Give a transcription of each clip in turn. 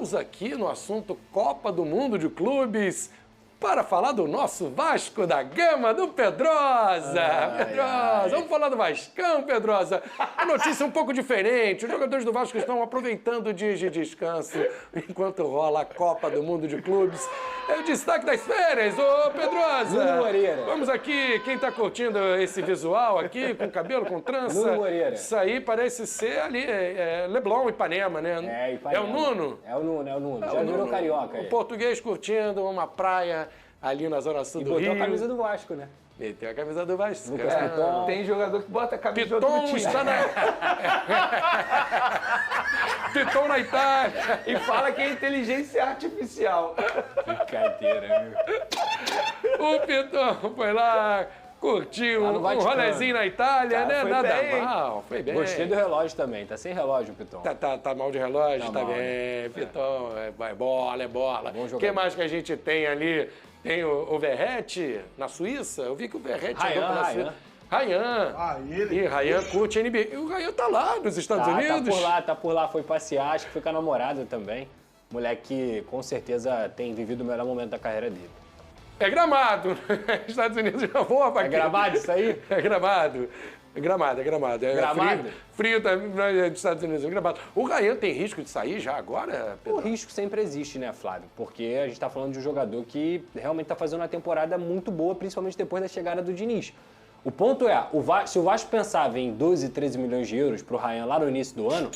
pausa aqui no assunto Copa do Mundo de Clubes para falar do nosso Vasco da Gama, do Pedrosa. Vamos falar do Vascão, Pedrosa. A notícia é um pouco diferente. Os jogadores do Vasco estão aproveitando o dia de descanso enquanto rola a Copa do Mundo de Clubes. É o destaque das férias, ô Pedrosa. Nuno Moreira. Vamos aqui, quem tá curtindo esse visual aqui, com cabelo, com trança. Nuno Moreira. Isso aí parece ser ali, Leblon, Ipanema, né? É, Ipanema. É o Nuno? É o Nuno. Já virou carioca. O português curtindo uma praia ali na zona sul do Rio. E botou a camisa do Vasco, né? Meteu a camisa do Vasco. Lucas Piton. Tem jogador que bota a camisa do outro Piton time. está na... Piton na Itália. E fala que é inteligência artificial. Brincadeira, viu? O Piton foi lá, curtiu um rolezinho na Itália, Cara, né? foi Nada bem. mal, foi bem. Gostei do relógio também. Tá sem relógio, Piton. Tá mal de relógio? Tá mal, bem. né? Piton, é bola, é bola. Bom O jogador. que mais que a gente tem ali? Tem o Verratti na Suíça. Eu vi que o Verratti andou pela Suíça. Rayan. ele. E Rayan curte NBA. E o Rayan tá lá nos Estados Unidos. Tá por lá. Foi passear, acho que foi com a namorada também. Moleque que com certeza tem vivido o melhor momento da carreira dele. É Gramado. Estados Unidos já voa pra É aqui. Gramado isso aí? É Gramado. É Gramado. É Gramado? Frio também dos Estados Unidos. É Gramado. O Rayan tem risco de sair já agora, Pedro? O risco sempre existe, né, Flávio? Porque a gente tá falando de um jogador que realmente tá fazendo uma temporada muito boa, principalmente depois da chegada do Diniz. O ponto é, se o Vasco pensava em 12, 13 milhões de euros pro Rayan lá no início do ano,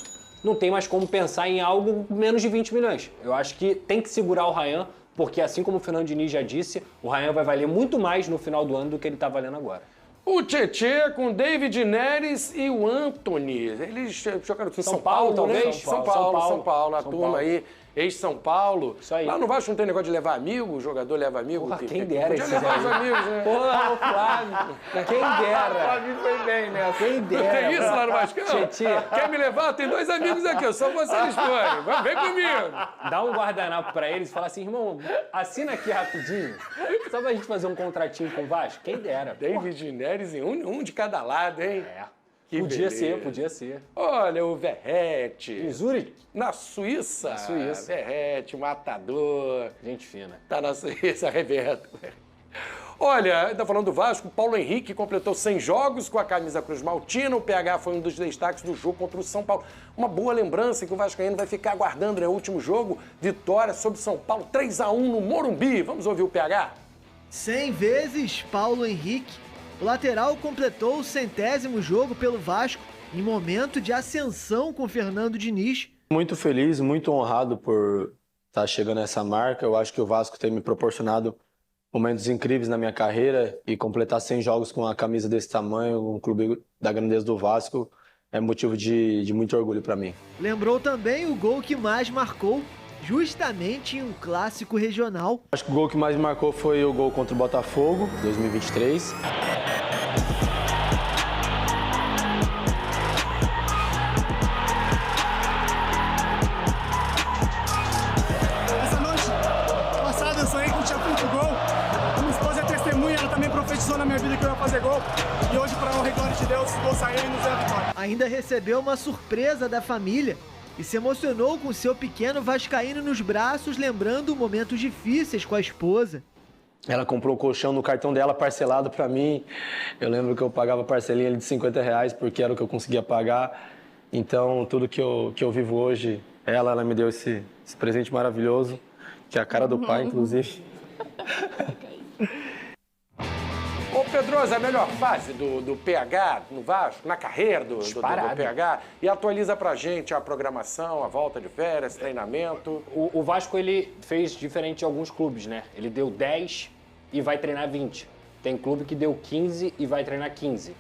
não tem mais como pensar em algo menos de 20 milhões. Eu acho que tem que segurar o Rayan, porque assim como o Fernando Diniz já disse, o Rayan vai valer muito mais no final do ano do que ele tá valendo agora. O Tietê com o David Neres e o Anthony. Eles jogaram em São Paulo, talvez? né? São Paulo, a São turma Paulo. aí. Ex-São Paulo. Isso aí. Lá no Vasco não tem negócio de levar amigo, o jogador leva amigo. Porra, quem dera podia esses levar os aí. amigos, né? Porra, o Flávio. Quem dera. Flávio foi bem, né? Quem dera. Tem isso lá no Vasco? Tietê. Quer me levar? Tem 2 amigos aqui, eu só vocês forem. Vem comigo. Dá um guardanapo pra eles e fala assim, irmão, assina aqui rapidinho, só pra gente fazer um contratinho com o Vasco. Quem dera. David Neres em um de cada lado, hein? Que Podia beleza. ser. Olha, o Verratti. Em Zurich, Na Suíça. Na Suíça. Verratti, matador. gente fina. Tá na Suíça, arrebenta. Olha, ainda falando do Vasco, Paulo Henrique completou 100 jogos com a camisa Cruz Maltina. O PH foi um dos destaques do jogo contra o São Paulo. Uma boa lembrança que o vascaíno vai ficar aguardando, né? O último jogo, vitória sobre São Paulo, 3-1 no Morumbi. Vamos ouvir o PH? 100 vezes Paulo Henrique. O lateral completou o 100º jogo pelo Vasco em momento de ascensão com Fernando Diniz. Muito feliz, muito honrado por estar chegando a essa marca. Eu acho que o Vasco tem me proporcionado momentos incríveis na minha carreira e completar 100 jogos com a camisa desse tamanho, um clube da grandeza do Vasco, é motivo de muito orgulho para mim. Lembrou também o gol que mais marcou, justamente em um clássico regional. Acho que o gol que mais me marcou foi o gol contra o Botafogo, 2023. Essa noite passada eu sonhei que eu tinha feito gol. A minha esposa é testemunha, ela também profetizou na minha vida que eu ia fazer gol. E hoje, para honra e glória de Deus, vou sair e nos é a vitória. Ainda recebeu uma surpresa da família e se emocionou com seu pequeno vascaíno nos braços, lembrando momentos difíceis com a esposa. Ela comprou o colchão no cartão dela parcelado para mim. Eu lembro que eu pagava parcelinha ali de R$50 porque era o que eu conseguia pagar. Então, tudo que eu vivo hoje, ela me deu esse presente maravilhoso, que é a cara do pai, inclusive. Ô, Pedroso, a melhor fase do PH no Vasco, na carreira do PH, e atualiza pra gente a programação, a volta de férias, treinamento. O Vasco, ele fez diferente de alguns clubes, né? Ele deu 10 e vai treinar 20. Tem clube que deu 15 e vai treinar 15.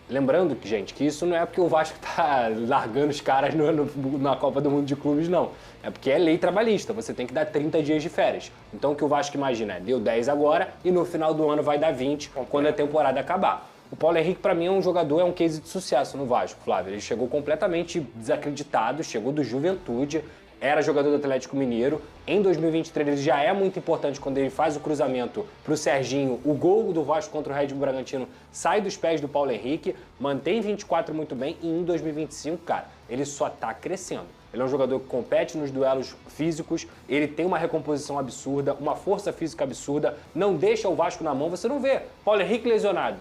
Lembrando, gente, que isso não é porque o Vasco tá largando os caras na Copa do Mundo de Clubes, não. É porque é lei trabalhista, você tem que dar 30 dias de férias. Então o que o Vasco imagina é, deu 10 agora e no final do ano vai dar 20 quando a temporada acabar. O Paulo Henrique, pra mim, é um case de sucesso no Vasco, Flávio. Ele chegou completamente desacreditado, chegou do Juventude, era jogador do Atlético Mineiro. Em 2023 ele já é muito importante quando ele faz o cruzamento pro Serginho. O gol do Vasco contra o Red Bull Bragantino sai dos pés do Paulo Henrique, mantém 24 muito bem e em 2025, cara, ele só tá crescendo. Ele é um jogador que compete nos duelos físicos, ele tem uma recomposição absurda, uma força física absurda, não deixa o Vasco na mão, você não vê. Paulo Henrique lesionado.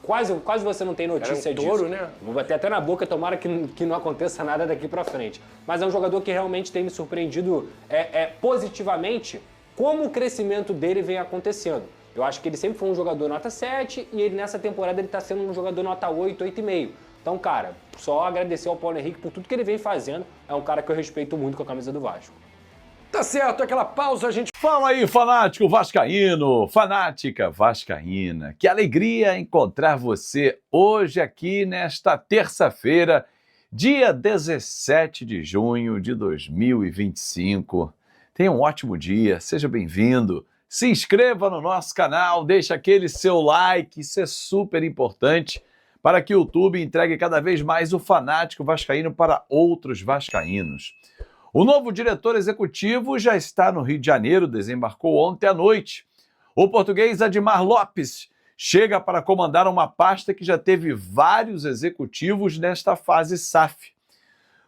Quase você não tem notícia disso. touro, né? Vou bater até na boca, tomara que não aconteça nada daqui pra frente. Mas é um jogador que realmente tem me surpreendido positivamente como o crescimento dele vem acontecendo. Eu acho que ele sempre foi um jogador nota 7 e ele nessa temporada ele tá sendo um jogador nota 8, 8,5. Então, cara, só agradecer ao Paulo Henrique por tudo que ele vem fazendo. É um cara que eu respeito muito com a camisa do Vasco. Tá certo, aquela pausa, a gente... Fala aí, fanático vascaíno, fanática vascaína. Que alegria encontrar você hoje aqui nesta terça-feira, dia 17 de junho de 2025. Tenha um ótimo dia, seja bem-vindo. Se inscreva no nosso canal, deixa aquele seu like, isso é super importante para que o YouTube entregue cada vez mais o fanático vascaíno para outros vascaínos. O novo diretor executivo já está no Rio de Janeiro, desembarcou ontem à noite. O português Admar Lopes chega para comandar uma pasta que já teve vários executivos nesta fase SAF.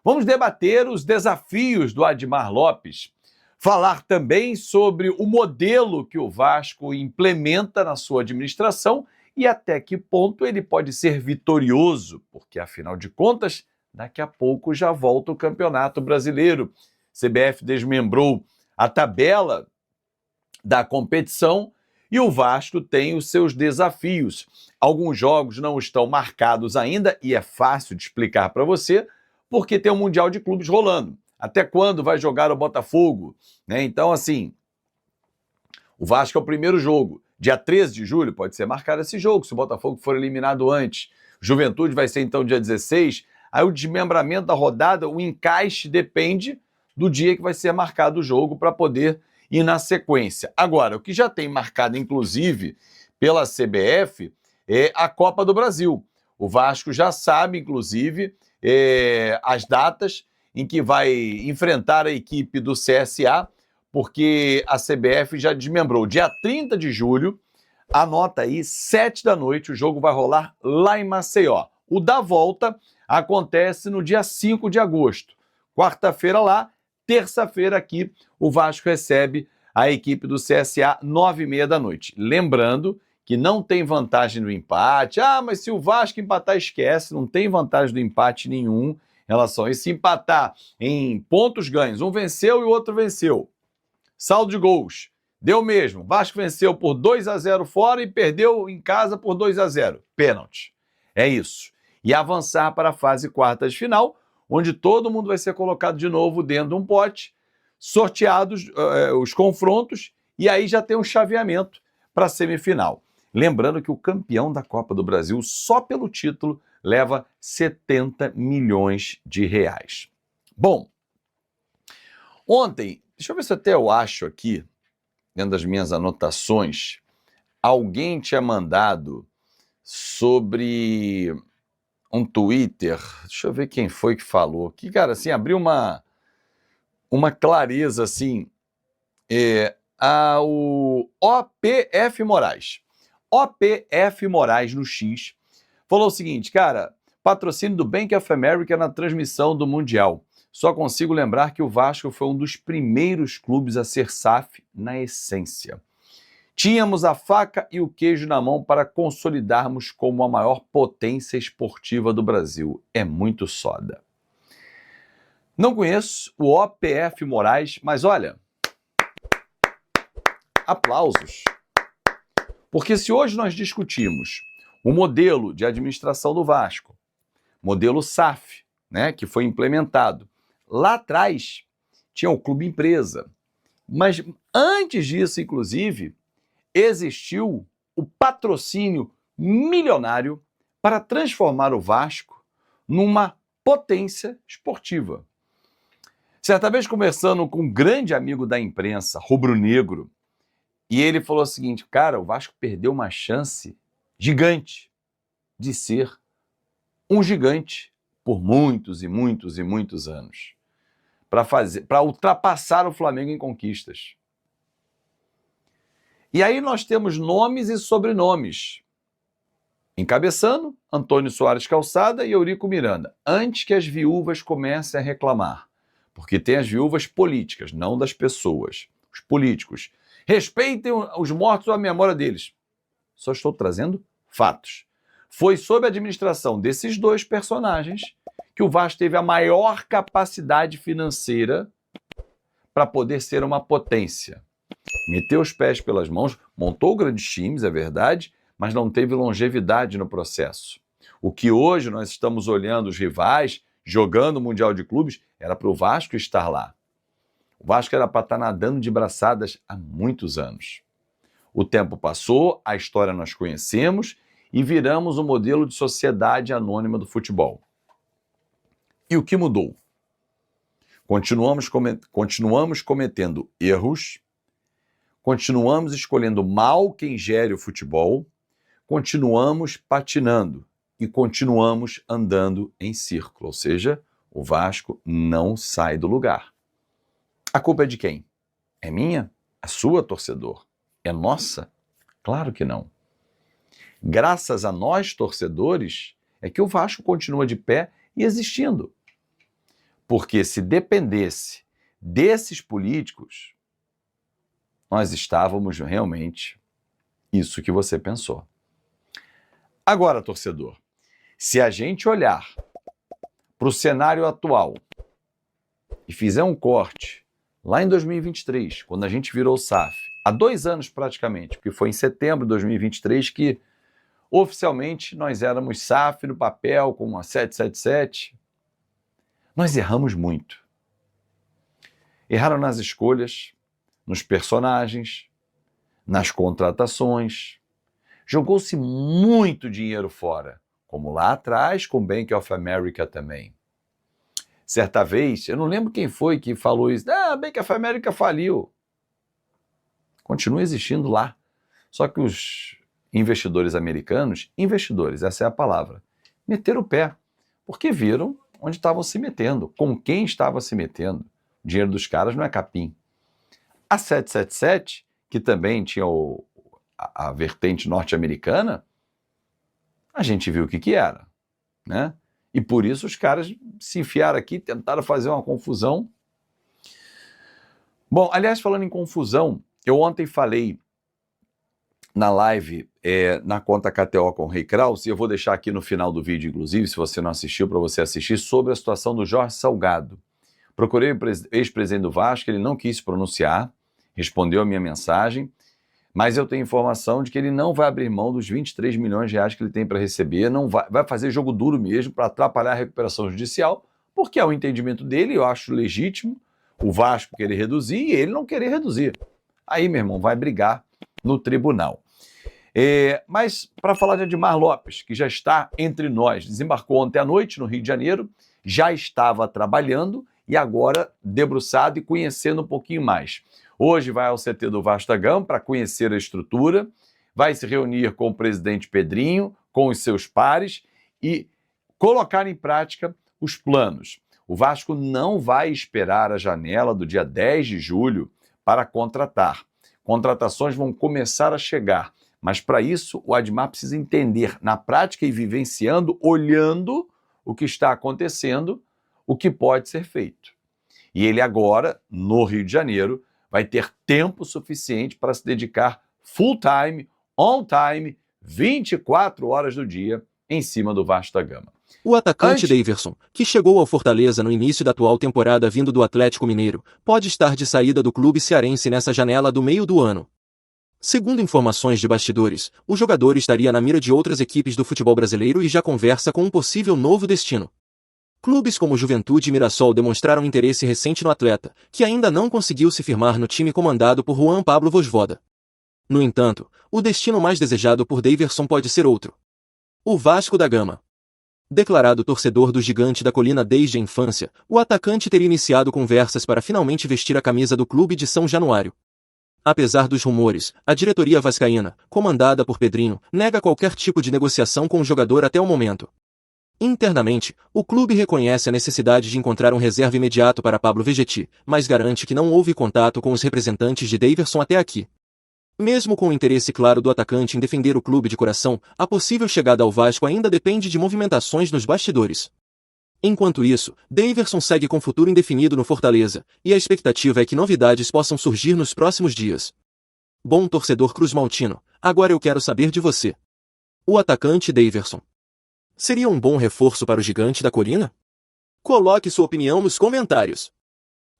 Vamos debater os desafios do Admar Lopes, falar também sobre o modelo que o Vasco implementa na sua administração e até que ponto ele pode ser vitorioso, porque afinal de contas, daqui a pouco já volta o Campeonato Brasileiro. CBF desmembrou a tabela da competição e o Vasco tem os seus desafios. Alguns jogos não estão marcados ainda e é fácil de explicar para você, porque tem o Mundial de Clubes rolando. Até quando vai jogar o Botafogo? Então, assim, o Vasco é o primeiro jogo. Dia 13 de julho pode ser marcado esse jogo, se o Botafogo for eliminado antes. Juventude vai ser, então, dia 16. Aí o desmembramento da rodada, o encaixe depende do dia que vai ser marcado o jogo para poder ir na sequência. Agora, o que já tem marcado, inclusive, pela CBF, é a Copa do Brasil. O Vasco já sabe, inclusive, as datas em que vai enfrentar a equipe do CSA, porque a CBF já desmembrou. Dia 30 de julho, anota aí, 7 da noite, o jogo vai rolar lá em Maceió. O da volta acontece no dia 5 de agosto. Quarta-feira lá, terça-feira aqui, o Vasco recebe a equipe do CSA, 9h30 da noite. Lembrando que não tem vantagem do empate. Mas se o Vasco empatar, esquece, não tem vantagem do empate nenhum em relação a isso. Se empatar em pontos ganhos, um venceu e o outro venceu. Saldo de gols, deu mesmo. Vasco venceu por 2-0 fora e perdeu em casa por 2-0. Pênalti. É isso. E avançar para a fase quartas de final, onde todo mundo vai ser colocado de novo dentro de um pote, sorteados os confrontos, e aí já tem um chaveamento para a semifinal. Lembrando que o campeão da Copa do Brasil, só pelo título, leva 70 milhões de reais. Bom, ontem, deixa eu ver se até eu acho aqui, dentro das minhas anotações, alguém tinha mandado sobre um Twitter, deixa eu ver quem foi que falou, que, cara, assim, abriu uma clareza, assim, o OPF Moraes. OPF Moraes, no X, falou o seguinte, cara, patrocínio do Bank of America na transmissão do Mundial. Só consigo lembrar que o Vasco foi um dos primeiros clubes a ser SAF na essência. Tínhamos a faca e o queijo na mão para consolidarmos como a maior potência esportiva do Brasil. É muito soda. Não conheço o OPF Moraes, mas olha, aplausos. Porque se hoje nós discutimos o modelo de administração do Vasco, modelo SAF, que foi implementado, lá atrás tinha o Clube Empresa, mas antes disso, inclusive, existiu o patrocínio milionário para transformar o Vasco numa potência esportiva. Certa vez, conversando com um grande amigo da imprensa, rubro-negro, e ele falou o seguinte, cara, o Vasco perdeu uma chance gigante de ser um gigante por muitos e muitos e muitos anos, para ultrapassar o Flamengo em conquistas. E aí nós temos nomes e sobrenomes. Encabeçando, Antônio Soares Calçada e Eurico Miranda, antes que as viúvas comecem a reclamar. Porque tem as viúvas políticas, não das pessoas. Os políticos. Respeitem os mortos ou a memória deles. Só estou trazendo fatos. Foi sob a administração desses dois personagens que o Vasco teve a maior capacidade financeira para poder ser uma potência. Meteu os pés pelas mãos, montou grandes times, é verdade, mas não teve longevidade no processo. O que hoje nós estamos olhando os rivais jogando o Mundial de Clubes era para o Vasco estar lá. O Vasco era para estar nadando de braçadas há muitos anos. O tempo passou, a história nós conhecemos e viramos um modelo de sociedade anônima do futebol. E o que mudou? Continuamos cometendo erros, continuamos escolhendo mal quem gere o futebol, continuamos patinando e continuamos andando em círculo, ou seja, o Vasco não sai do lugar. A culpa é de quem? É minha? É sua, torcedor? É nossa? Claro que não. Graças a nós, torcedores, é que o Vasco continua de pé e existindo. Porque se dependesse desses políticos, nós estávamos realmente isso que você pensou. Agora, torcedor, se a gente olhar para o cenário atual e fizer um corte lá em 2023, quando a gente virou SAF, há 2 anos praticamente, porque foi em setembro de 2023 que oficialmente nós éramos SAF no papel com uma 777, nós erramos muito. Erraram nas escolhas, nos personagens, nas contratações. Jogou-se muito dinheiro fora, como lá atrás com o Bank of America também. Certa vez, eu não lembro quem foi que falou isso, Bank of America faliu. Continua existindo lá. Só que os investidores americanos, essa é a palavra, meteram o pé, porque viram onde estavam se metendo, com quem estava se metendo. O dinheiro dos caras não é capim. A 777, que também tinha a vertente norte-americana, a gente viu o que era, né? E por isso os caras se enfiaram aqui, tentaram fazer uma confusão. Bom, aliás, falando em confusão, eu ontem falei na live, na conta KTO com o Rei Kraus, e eu vou deixar aqui no final do vídeo, inclusive, se você não assistiu, para você assistir, sobre a situação do Jorge Salgado. Procurei o ex-presidente do Vasco, ele não quis se pronunciar, respondeu a minha mensagem, mas eu tenho informação de que ele não vai abrir mão dos 23 milhões de reais que ele tem para receber, não vai fazer jogo duro mesmo para atrapalhar a recuperação judicial, porque é o entendimento dele, eu acho legítimo, o Vasco querer reduzir e ele não querer reduzir. Aí, meu irmão, vai brigar no tribunal. Mas para falar de Edmar Lopes, que já está entre nós, desembarcou ontem à noite no Rio de Janeiro, já estava trabalhando e agora debruçado e conhecendo um pouquinho mais. Hoje vai ao CT do Vasco da Gama para conhecer a estrutura, vai se reunir com o presidente Pedrinho, com os seus pares e colocar em prática os planos. O Vasco não vai esperar a janela do dia 10 de julho para contratar. Contratações vão começar a chegar, mas para isso o Admar precisa entender na prática e vivenciando, olhando o que está acontecendo, o que pode ser feito. E ele agora, no Rio de Janeiro, vai ter tempo suficiente para se dedicar full time, on time, 24 horas do dia em cima do Vasco da Gama. O atacante Daverson, que chegou ao Fortaleza no início da atual temporada vindo do Atlético Mineiro, pode estar de saída do clube cearense nessa janela do meio do ano. Segundo informações de bastidores, o jogador estaria na mira de outras equipes do futebol brasileiro e já conversa com um possível novo destino. Clubes como Juventude e Mirassol demonstraram interesse recente no atleta, que ainda não conseguiu se firmar no time comandado por Juan Pablo Vojvoda. No entanto, o destino mais desejado por Daverson pode ser outro. O Vasco da Gama. Declarado torcedor do Gigante da Colina desde a infância, o atacante teria iniciado conversas para finalmente vestir a camisa do clube de São Januário. Apesar dos rumores, a diretoria vascaína, comandada por Pedrinho, nega qualquer tipo de negociação com o jogador até o momento. Internamente, o clube reconhece a necessidade de encontrar um reserva imediato para Pablo Vegetti, mas garante que não houve contato com os representantes de Daverson até aqui. Mesmo com o interesse claro do atacante em defender o clube de coração, a possível chegada ao Vasco ainda depende de movimentações nos bastidores. Enquanto isso, Daverson segue com futuro indefinido no Fortaleza, e a expectativa é que novidades possam surgir nos próximos dias. Bom torcedor cruzmaltino, agora eu quero saber de você. O atacante Daverson seria um bom reforço para o Gigante da Colina? Coloque sua opinião nos comentários.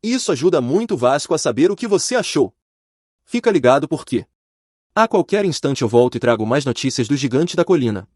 Isso ajuda muito o Vasco a saber o que você achou. Fica ligado porque a qualquer instante eu volto e trago mais notícias do Gigante da Colina.